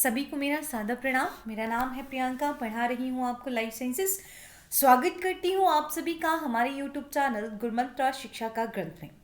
सभी को मेरा सादर प्रणाम। मेरा नाम है प्रियंका, पढ़ा रही हूँ आपको लाइफ साइंसेस। स्वागत करती हूँ आप सभी का हमारे यूट्यूब चैनल गुणवंतराज शिक्षा का ग्रंथ में।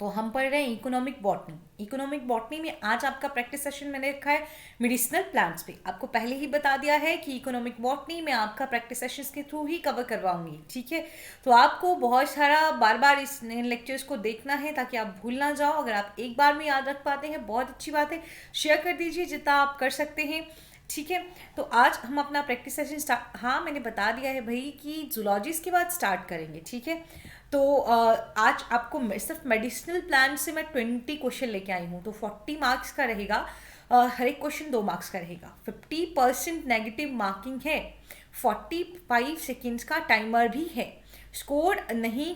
तो हम पढ़ रहे हैं इकोनॉमिक बॉटनी। इकोनॉमिक बॉटनी में आज आपका प्रैक्टिस सेशन मैंने रखा है मेडिसिनल प्लांट्स पे। आपको पहले ही बता दिया है कि इकोनॉमिक बॉटनी में आपका प्रैक्टिस सेशंस के थ्रू ही कवर करवाऊंगी, ठीक है। तो आपको बहुत सारा बार बार इस लेक्चर्स को देखना है ताकि आप भूल ना जाओ। अगर आप एक बार में याद रख पाते हैं बहुत अच्छी बात है, शेयर कर दीजिए जितना आप कर सकते हैं, ठीक है। तो आज हम अपना प्रैक्टिस सेशन स्टार्ट, हाँ मैंने बता दिया है भाई कि जूलॉजिस्ट के बाद स्टार्ट करेंगे, ठीक है। तो आज आपको सिर्फ मेडिसिनल प्लांट से मैं 20 क्वेश्चन लेके आई हूँ। तो 40 मार्क्स का रहेगा, हर एक क्वेश्चन 2 मार्क्स का रहेगा। 50% नेगेटिव मार्किंग है, 45 सेकेंड्स का टाइमर भी है। स्कोर नहीं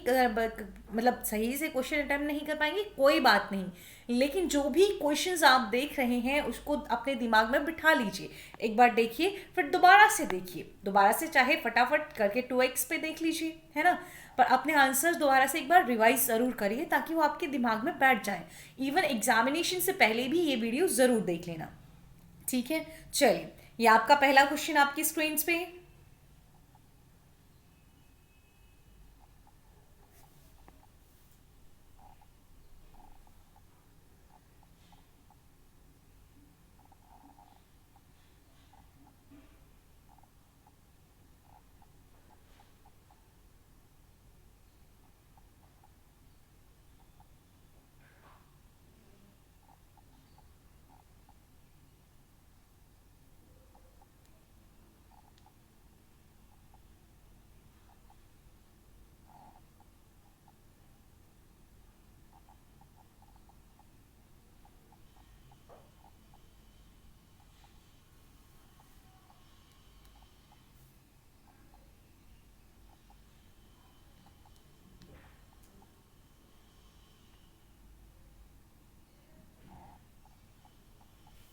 मतलब सही से क्वेश्चन अटेम्प्ट नहीं कर पाएंगे कोई बात नहीं, लेकिन जो भी क्वेश्चंस आप देख रहे हैं उसको अपने दिमाग में बिठा लीजिए। एक बार देखिए फिर दोबारा से देखिए, दोबारा से चाहे फटाफट करके 2x पे देख लीजिए, है ना। पर अपने आंसर्स दोबारा से एक बार रिवाइज ज़रूर करिए ताकि वो आपके दिमाग में बैठ जाए। इवन एग्जामिनेशन से पहले भी ये वीडियो ज़रूर देख लेना, ठीक है। चलिए, ये आपका पहला क्वेश्चन आपकी स्क्रीन पे।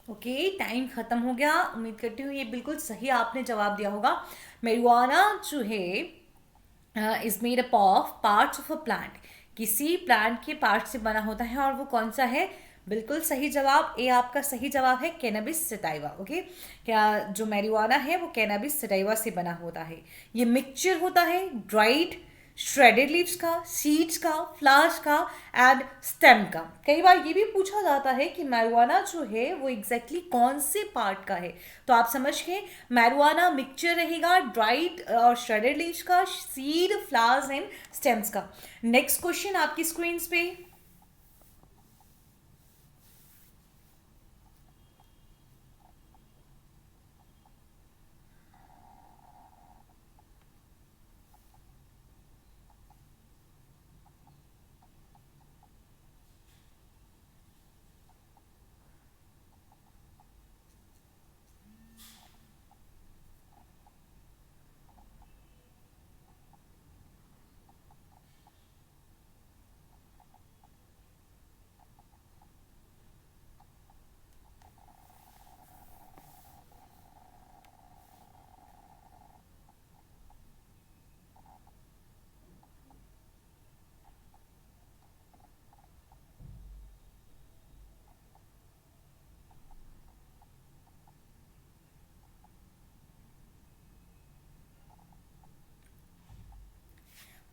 ओके, टाइम खत्म हो गया। उम्मीद करती हूँ ये बिल्कुल सही आपने जवाब दिया होगा। मेरिजुआना जो है is made up of parts of a plant. किसी प्लांट के पार्ट से बना होता है और वो कौन सा है? बिल्कुल सही जवाब, ए आपका सही जवाब है कैनबिस सटाइवा। ओके, क्या जो मैरिजुआना है वो कैनबिस सटाइवा से बना होता है। ये मिक्सचर होता है ड्राइड श्रेडेड लीव्स का, सीड्स का, फ्लावर्स का एंड स्टेम का। कई बार ये भी पूछा जाता है कि मैरिजुआना जो है वो एग्जैक्टली कौन से पार्ट का है। तो आप समझ गए, मैरिजुआना मिक्सचर रहेगा ड्राइड और श्रेडेड लीव्स का, सीड, फ्लावर्स एंड स्टेम्स का। नेक्स्ट क्वेश्चन आपकी स्क्रीन पे।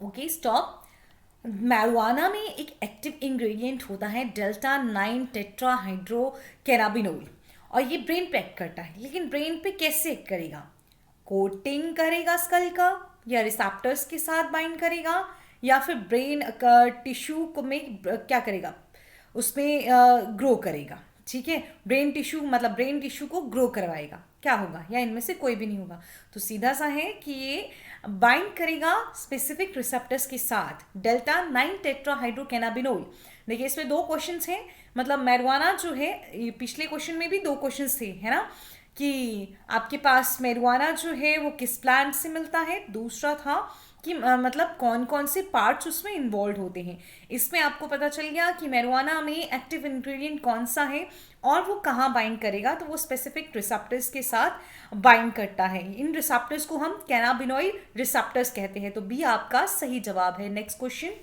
Okay stop. मैरिजुआना में एक एक्टिव इंग्रेडिएंट होता है डेल्टा 9 टेट्रा हाइड्रो कैनाबिनोल, और ये ब्रेन पे एक्ट करता है। लेकिन ब्रेन पे कैसे एक्ट करेगा? कोटिंग करेगा स्कल का, या रिसेप्टर्स के साथ बाइंड करेगा, या फिर ब्रेन का टिश्यू को में क्या करेगा, उसमें ग्रो करेगा, ठीक है। ब्रेन टिश्यू मतलब ब्रेन टिश्यू को ग्रो करवाएगा, क्या होगा? या इनमें से कोई भी नहीं होगा। तो सीधा सा है कि ये बाइंड करेगा स्पेसिफिक रिसेप्टर्स के साथ डेल्टा 9 टेट्राहाइड्रोकैनाबिनोल। देखिए इसमें दो क्वेश्चंस हैं, मतलब मैरिजुआना जो है, ये पिछले क्वेश्चन में भी दो क्वेश्चंस थे, है ना, कि आपके पास मैरिजुआना जो है वो किस प्लांट से मिलता है। दूसरा था कि मतलब कौन कौन से पार्ट्स उसमें इन्वॉल्व होते हैं। इसमें आपको पता चल गया कि मैरिजुआना में एक्टिव इंग्रेडिएंट कौन सा है और वो कहाँ बाइंड करेगा। तो वो स्पेसिफिक रिसेप्टर्स के साथ बाइंड करता है। इन रिसेप्टर्स को हम कैनाबिनॉइड रिसेप्टर्स कहते हैं। तो बी आपका सही जवाब है। Next question.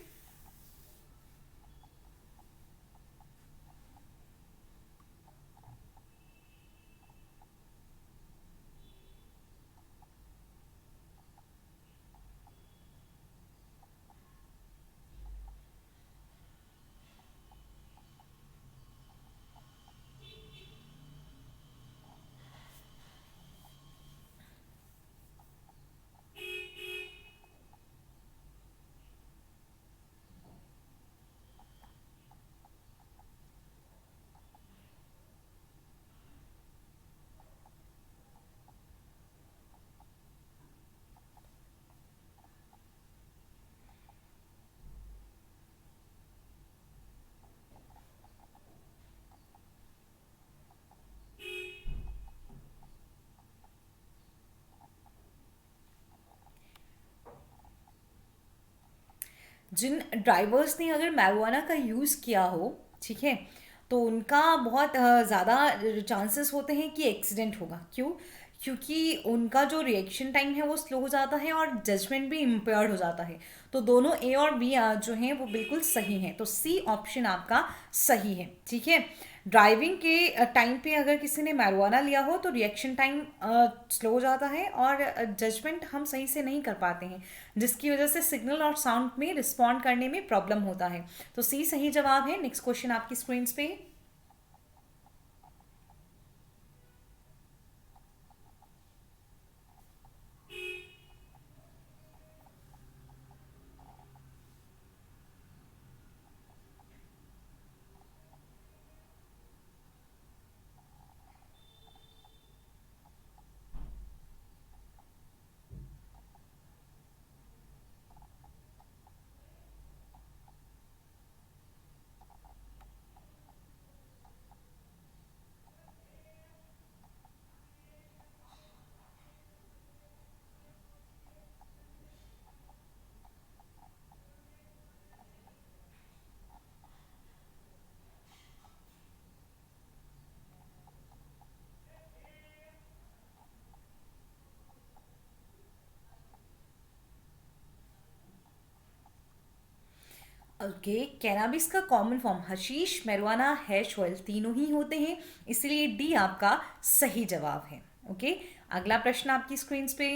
जिन ड्राइवर्स ने अगर मैरिजुआना का यूज़ किया हो, ठीक है, तो उनका बहुत ज़्यादा चांसेस होते हैं कि एक्सीडेंट होगा। क्यों? क्योंकि उनका जो रिएक्शन टाइम है वो स्लो हो जाता है और जजमेंट भी इम्पेयर्ड हो जाता है। तो दोनों ए और बी जो हैं वो बिल्कुल सही हैं, तो सी ऑप्शन आपका सही है, ठीक है। ड्राइविंग के टाइम पे अगर किसी ने मैरिजुआना लिया हो तो रिएक्शन टाइम स्लो हो जाता है और जजमेंट हम सही से नहीं कर पाते हैं, जिसकी वजह से सिग्नल और साउंड में रिस्पॉन्ड करने में प्रॉब्लम होता है। तो सी सही जवाब है। नेक्स्ट क्वेश्चन आपकी स्क्रीन पे। ओके, कैनाबिस का common form hashish, marijuana, hash oil तीनों ही होते हैं, इसलिए डी आपका सही जवाब है। ओके, अगला प्रश्न आपकी स्क्रीन पे।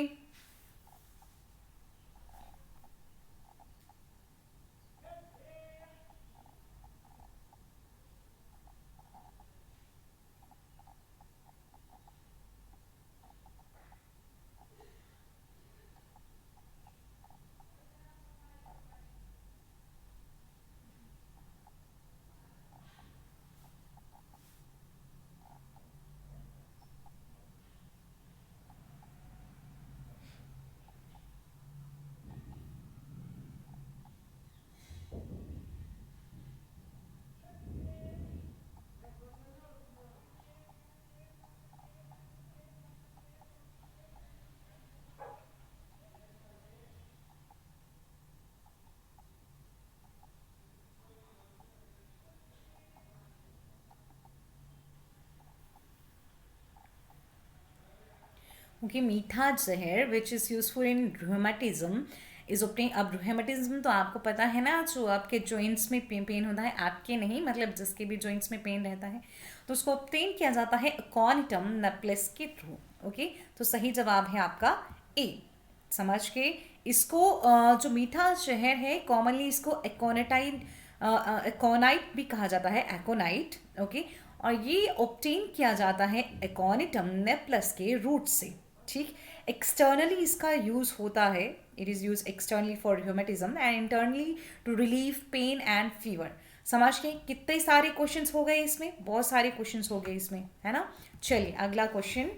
ओके, मीठा जहर which is useful in rheumatism is obtain. अब रूमेटिज्म तो आपको पता है ना, जो आपके जॉइंट्स में पेन होता है, आपके नहीं मतलब जिसके भी जॉइंट्स में पेन रहता है, तो उसको ऑब्टेन किया जाता है अकॉनिटम नेप्लेस के थ्रू। ओके, तो सही जवाब है आपका ए। समझ के इसको जो मीठा जहर है कॉमनली इसको एकोनेटाइड एकोनाइट भी कहा जाता है, एकोनाइट। ओके, और ये ऑब्टेन किया जाता है एकोनिटम नेप्लस के रूट से, ठीक। एक्सटर्नली इसका यूज होता है, it is use externally for rheumatism and internally to relieve pain and fever. समझ के कितने सारे क्वेश्चंस हो गए इसमें, बहुत सारे क्वेश्चंस हो गए इसमें, है ना। चलिए अगला क्वेश्चन।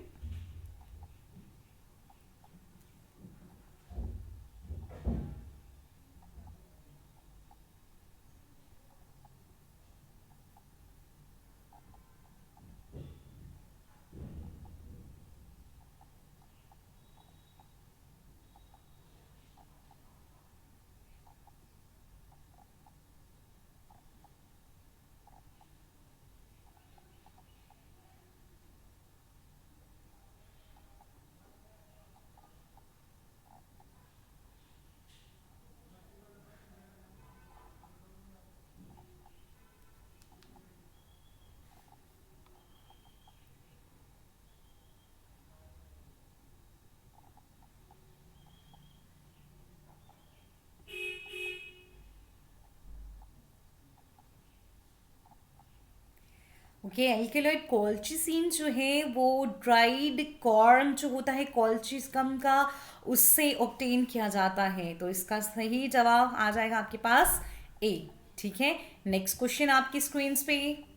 ओके, एल्केलॉइड कॉल्चिसिन जो है वो ड्राइड कॉर्न जो होता है कॉल्चिसकम का, उससे ऑब्टेन किया जाता है। तो इसका सही जवाब आ जाएगा आपके पास ए, ठीक है। नेक्स्ट क्वेश्चन आपकी स्क्रीन पे।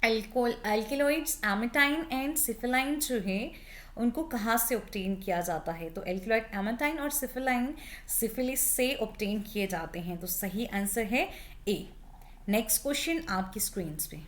एल्किलॉइड्स एमेटाइन एंड सिफिलाइन जो है उनको कहाँ से ऑब्टेन किया जाता है? तो एल्किलॉइड एमेटाइन और सिफिलाइन सिफिलिस से ऑब्टेन किए जाते हैं। तो सही आंसर है ए। नेक्स्ट क्वेश्चन आपकी स्क्रीन पे।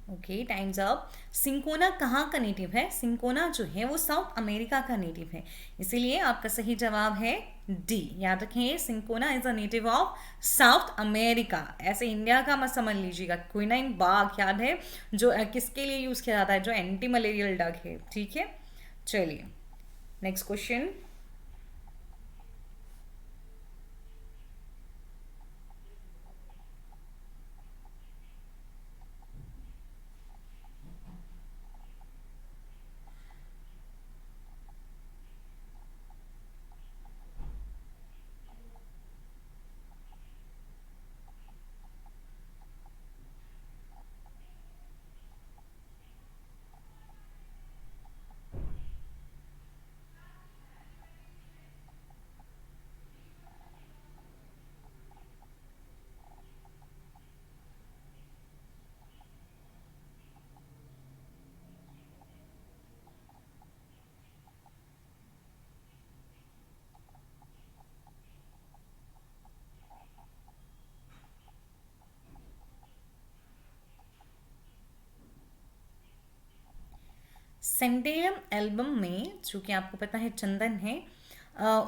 Okay, times up. सिंकोना कहाँ का नेटिव है? सिंकोना जो है वो साउथ अमेरिका का नेटिव है, इसीलिए आपका सही जवाब है डी। याद रखें, cinchona is a native of south America. ऐसे इंडिया का मत समझ लीजिएगा। क्विनाइन बाग याद है, जो किसके लिए यूज किया जाता है? जो एंटी मलेरियल ड्रग है। ठीक है, चलिए नेक्स्ट क्वेश्चन। सेंडेलियम एल्बम में, जो कि आपको पता है चंदन है,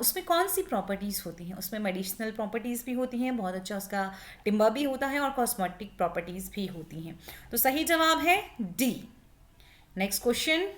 उसमें कौन सी प्रॉपर्टीज़ होती हैं? उसमें मेडिसिनल प्रॉपर्टीज़ भी होती हैं, बहुत अच्छा उसका टिम्बा भी होता है, और कॉस्मेटिक प्रॉपर्टीज़ भी होती हैं। तो सही जवाब है D. Next question.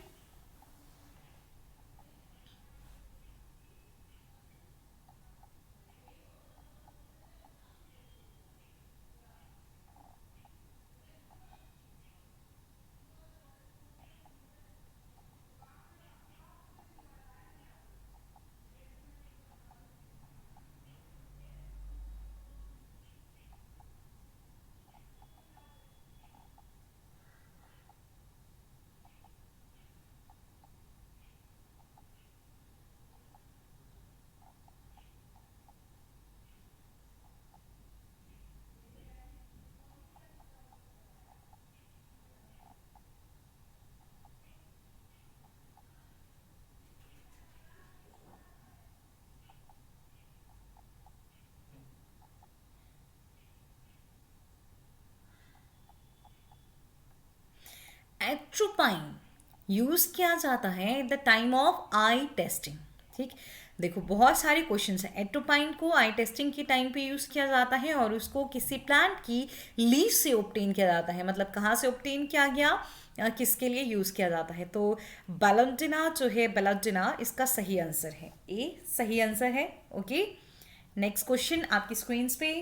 Atropine use किया जाता है at the time of I testing. ठीक, देखो बहुत सारे क्वेश्चंस हैं। एट्रोपाइन को आई टेस्टिंग के टाइम पे यूज किया जाता है, और उसको किसी प्लांट की लीफ से ऑब्टेन किया जाता है। मतलब कहाँ से ऑब्टेन किया गया, किसके लिए यूज किया जाता है? तो बेलोडिना जो है, बेलोडिना इसका सही आंसर है ए। सही आंसर है। ओके, नेक्स्ट क्वेश्चन आपकी स्क्रीन पे।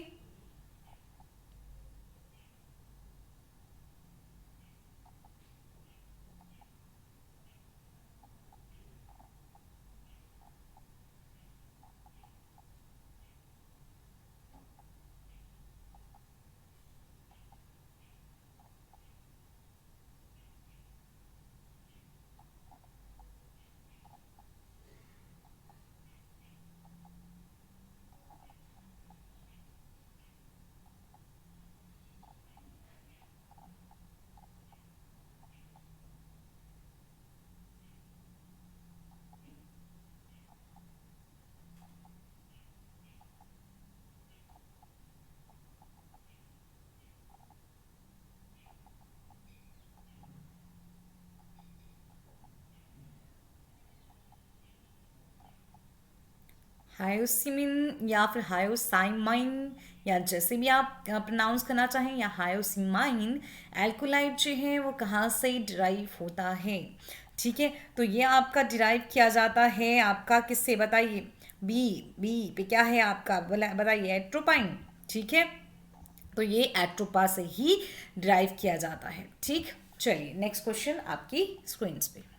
हायोसिमिन या फिर हायोसाइमाइन, या जैसे भी आप प्रोनाउंस करना चाहें, या हायोसिमाइन एल्कोलाइड जो है वो कहाँ से डिराइव होता है? ठीक है, तो ये आपका डिराइव किया जाता है आपका किससे बताइए? बी, बी पे क्या है आपका बताइए? एट्रोपाइन। ठीक है, तो ये एट्रोपा से ही डिराइव किया जाता है। ठीक, चलिए नेक्स्ट क्वेश्चन आपकी स्क्रीन पे।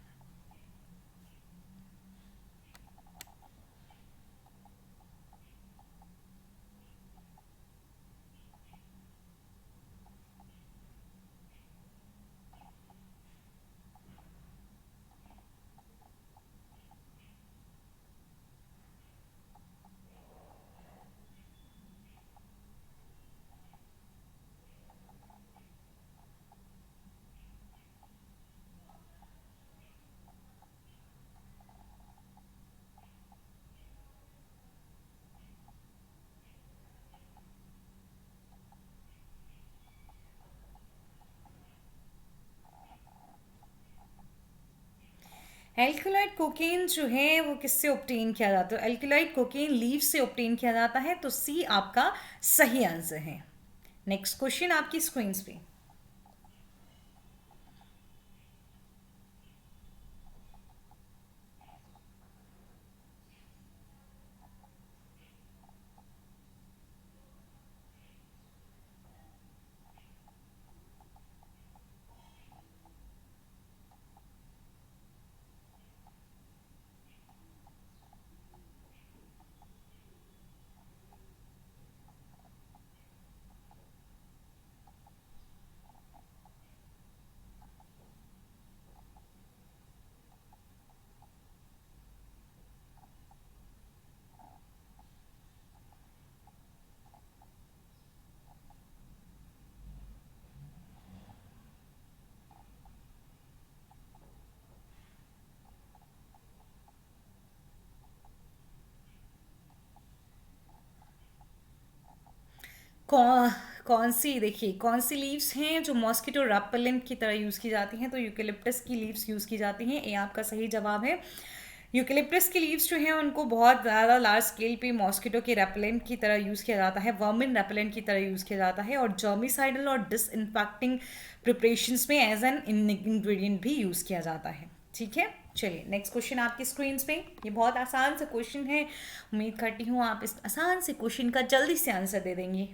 एल्कलॉइड कोकेन जो है वो किससे ऑब्टेन किया जाता है? एल्कलॉइड कोकेन लीफ से ऑब्टेन किया जाता है, तो सी आपका सही आंसर है। नेक्स्ट क्वेश्चन आपकी स्क्रीन पे। कौन कौन सी, देखिए कौन सी लीव्स हैं जो मॉस्किटो रेपेलेंट की तरह यूज़ की जाती हैं? तो यूकेलिप्टस की लीव्स यूज़ की जाती हैं, ये आपका सही जवाब है। यूकेलिप्टस की लीव्स जो हैं उनको बहुत ज़्यादा लार्ज स्केल पे मॉस्किटो के रेपेलेंट की तरह यूज़ किया जाता है, वर्मिन रेपेलेंट की तरह यूज़ किया जाता है, और जर्मिसाइडल और डिसइंफेक्टिंग प्रिपरेशंस में एज एन इंग्रेडिएंट भी यूज़ किया जाता है। ठीक है, चलिए नेक्स्ट क्वेश्चन आपकी स्क्रीन पे। ये बहुत आसान सा क्वेश्चन है, उम्मीद करती हूँ आप इस आसान से क्वेश्चन का जल्दी से आंसर दे देंगे।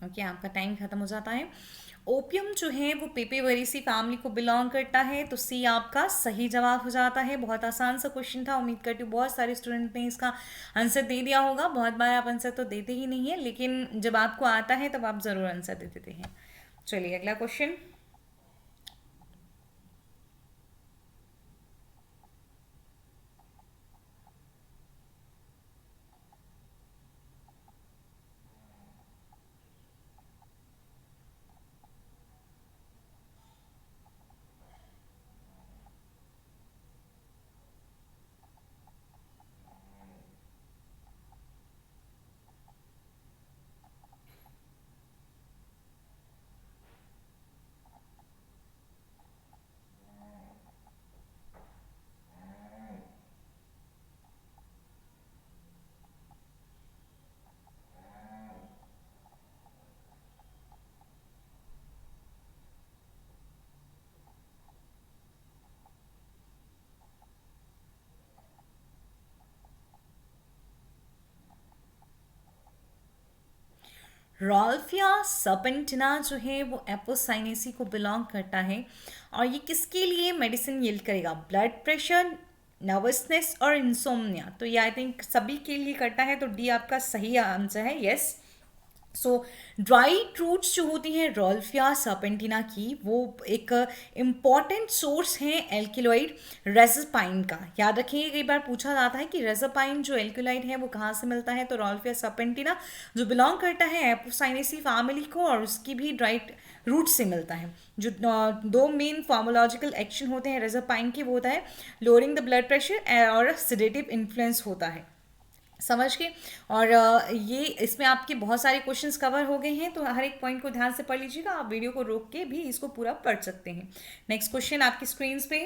ओके, आपका टाइम खत्म हो जाता है। ओपियम जो है वो पेपेवरीसी फैमिली को बिलोंग करता है, तो सी आपका सही जवाब हो जाता है। बहुत आसान सा क्वेश्चन था, उम्मीद करती हूँ बहुत सारे स्टूडेंट ने इसका आंसर दे दिया होगा। बहुत बार आप आंसर तो देते ही नहीं है, लेकिन जब आपको आता है तब आप ज़रूर आंसर दे देते हैं। चलिए अगला क्वेश्चन। रॉल्फिया सर्पेंटिना जो है वो एपोसाइनेसी को बिलोंग करता है, और ये किसके लिए मेडिसिन यील्ड करेगा? ब्लड प्रेशर, नर्वसनेस और इंसोम्निया। तो ये आई थिंक सभी के लिए करता है, तो डी आपका सही आंसर है, यस। सो ड्राई फ्रूट्स जो होती हैं रॉल्फिया सर्पेंटिना की, वो एक इम्पॉर्टेंट सोर्स है एल्किलॉइड रेज़ोपाइन का। याद रखिए, कई बार पूछा जाता है कि रेज़ोपाइन जो एल्किलॉइड है वो कहाँ से मिलता है, तो रॉल्फिया सर्पेंटिना जो बिलोंग करता है एपोसाइनेसी फैमिली को, और उसकी भी ड्राई रूट से मिलता है। जो दो मेन फार्मोलॉजिकल एक्शन होते हैं रेज़ोपाइन के, वो होता है लोअरिंग द ब्लड प्रेशर और सिडेटिव इन्फ्लुएंस होता है, समझ के। और ये इसमें आपके बहुत सारे क्वेश्चंस कवर हो गए हैं, तो हर एक पॉइंट को ध्यान से पढ़ लीजिएगा। आप वीडियो को रोक के भी इसको पूरा पढ़ सकते हैं। नेक्स्ट क्वेश्चन आपकी स्क्रीन पे।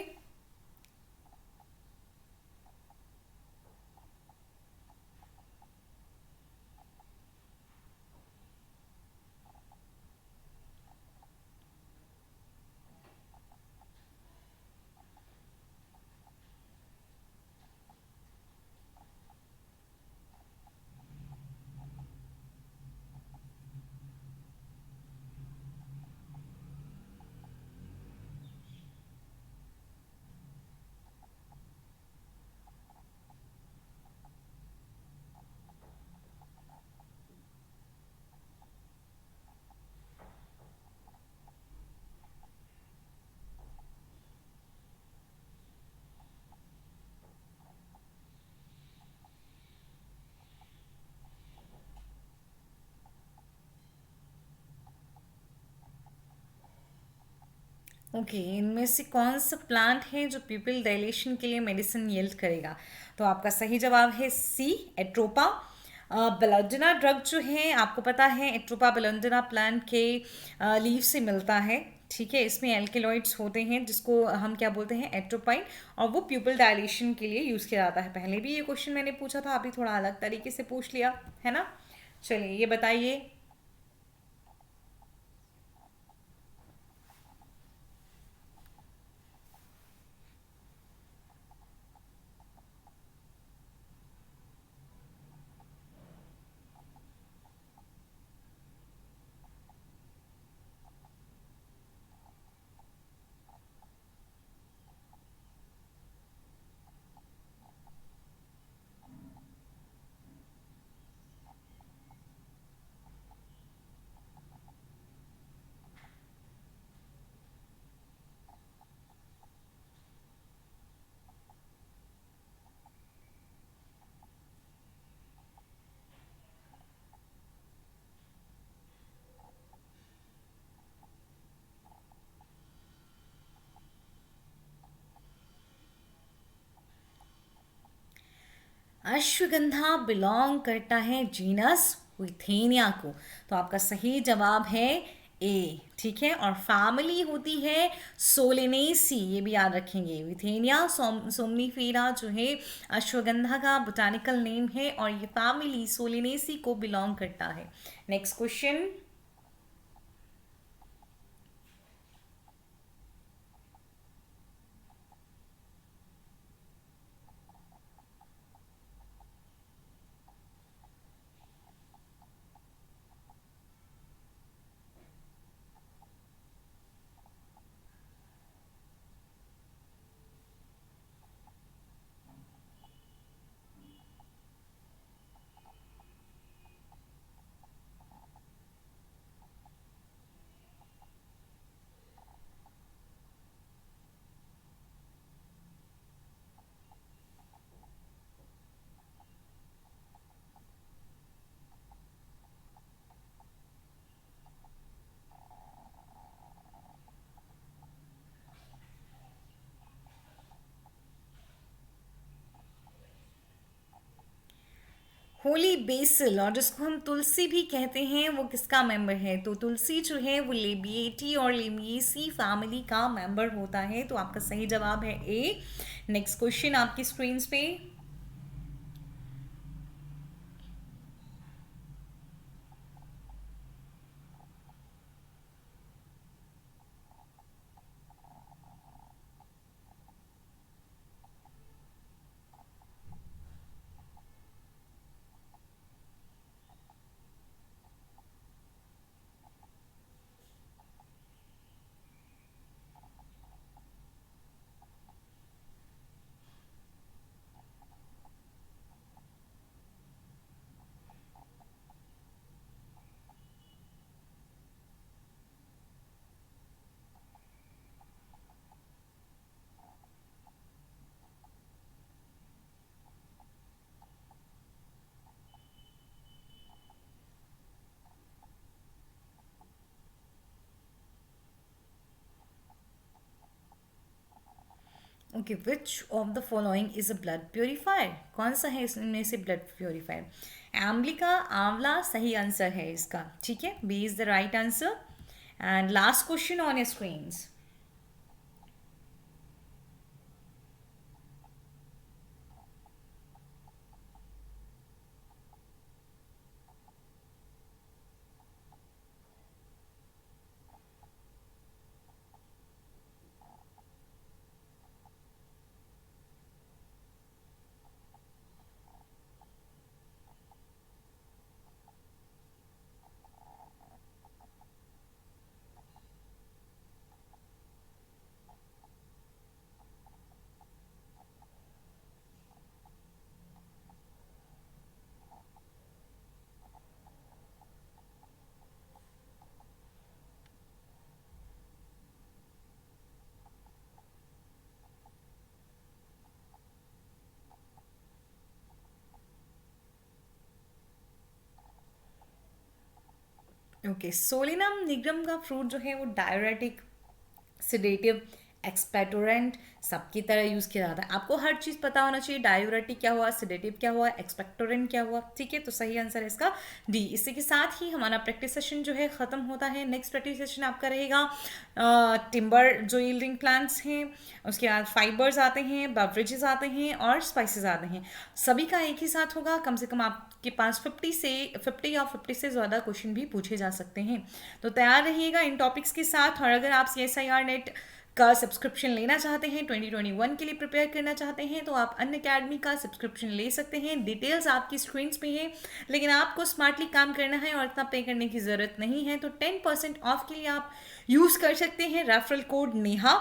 ओके, इनमें से कौन सा प्लांट है जो प्यूपिल डायलेशन के लिए मेडिसिन यील्ड करेगा? तो आपका सही जवाब है सी, एट्रोपा। बेलोडिना ड्रग जो है आपको पता है, एट्रोपा बेलोडिना प्लांट के लीव से मिलता है, ठीक है। इसमें एल्केलॉइड्स होते हैं जिसको हम क्या बोलते हैं, एट्रोपाइन, और वो प्यूपिल डायलेशन के लिए यूज़ किया जाता है। पहले भी ये क्वेश्चन मैंने पूछा था, अभी थोड़ा अलग तरीके से पूछ लिया है ना। चलिए ये बताइए। अश्वगंधा बिलोंग करता है जीनस विथेनिया को, तो आपका सही जवाब है ए, ठीक है। और फैमिली होती है सोलेनेसी, ये भी याद रखेंगे। विथेनिया सोमनीफेरा जो है अश्वगंधा का बोटानिकल नेम है, और ये फैमिली सोलेनेसी को बिलोंग करता है। Next question. होली बेसिल, और जिसको हम तुलसी भी कहते हैं, वो किसका मेंबर है? तो तुलसी जो है वो लेबिएटी और लेमिएसी फैमिली का मेंबर होता है, तो आपका सही जवाब है ए। नेक्स्ट क्वेश्चन आपकी स्क्रीन पे। Okay, which of the following is a blood purifier? कौन सा है इसमें से ब्लड प्योरीफायर? आम्लिका, आंवला सही आंसर है इसका, ठीक है, B is the right answer. And last question on your screens. Okay, Solanum nigrum का फ्रूट जो है वो डायरेटिक, सिडेटिव, एक्सपेक्टोरेंट सबकी तरह यूज़ किया जाता है। आपको हर चीज़ पता होना चाहिए, डायूरेटिक क्या हुआ, सिडेटिव क्या हुआ, एक्सपेक्टोरेंट क्या हुआ, ठीक है। तो सही आंसर है इसका डी। इसी के साथ ही हमारा प्रैक्टिस सेशन जो है ख़त्म होता है। नेक्स्ट प्रैक्टिस सेशन आपका रहेगा टिम्बर जो यील्डिंग प्लांट्स हैं, उसके बाद फाइबर्स आते हैं, बेवरेजेस आते हैं और स्पाइसेस आते हैं। सभी का एक ही साथ होगा। कम से कम आपके पास 50 या 50 से ज़्यादा क्वेश्चन भी पूछे जा सकते हैं। तो तैयार रहिएगा इन टॉपिक्स के साथ। और अगर आप CSIR नेट का सब्सक्रिप्शन लेना चाहते हैं, 2021 के लिए प्रिपेयर करना चाहते हैं, तो आप अनअकैडमी का सब्सक्रिप्शन ले सकते हैं। डिटेल्स आपकी स्क्रीन्स पे है, लेकिन आपको स्मार्टली काम करना है और इतना पे करने की ज़रूरत नहीं है। तो 10% ऑफ के लिए आप यूज़ कर सकते हैं रेफरल कोड नेहा।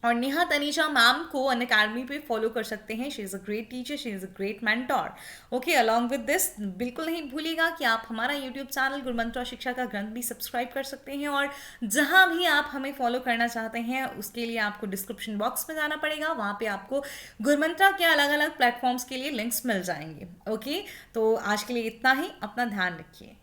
और नेहा तनीजा मैम को अनअकैडमी पे फॉलो कर सकते हैं। She is a great teacher, she is a great mentor. Okay, along with this बिल्कुल नहीं भूलिएगा कि आप हमारा यूट्यूब चैनल गुरुमंत्रा शिक्षा का ग्रंथ भी सब्सक्राइब कर सकते हैं। और जहां भी आप हमें फॉलो करना चाहते हैं उसके लिए आपको डिस्क्रिप्शन बॉक्स में जाना पड़ेगा। वहाँ पे आपको गुरुमंत्रा के अलग अलग प्लेटफॉर्म्स के लिए लिंक्स मिल जाएंगे। ओके, तो आज के लिए इतना ही। अपना ध्यान रखिए।